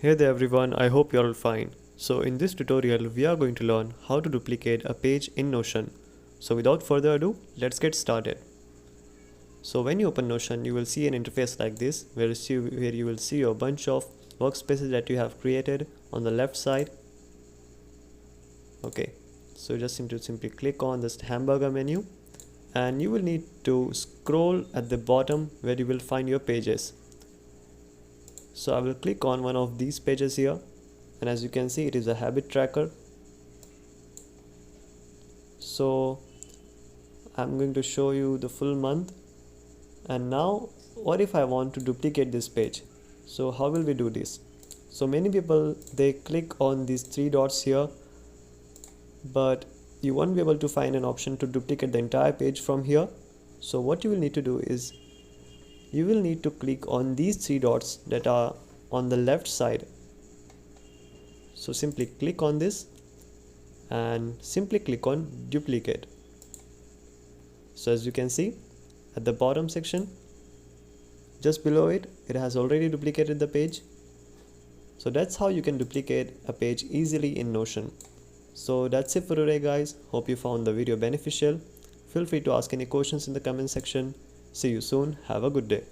Hey there everyone, I hope you're all fine. So in this tutorial we are going to learn how to duplicate a page in Notion. So without further ado, let's get started. So when you open Notion, you will see an interface like this where you will see a bunch of workspaces that you have created on the left side. Okay, so you just need to simply click on this hamburger menu and you will need to scroll at the bottom where you will find your pages. So I will click on one of these pages here, and as you can see it is a habit tracker. So I'm going to show you the full month. And now what if I want to duplicate this page? So how will we do this? So many people, they click on these three dots here, but you won't be able to find an option to duplicate the entire page from here. So what you will need to do is you will need to click on these three dots that are on the left side. So simply click on this and simply click on duplicate. So as you can see at the bottom section, just below it, it has already duplicated the page. So that's how you can duplicate a page easily in Notion. So that's it for today guys. Hope you found the video beneficial. Feel free to ask any questions in the comment section. See you soon. Have a good day.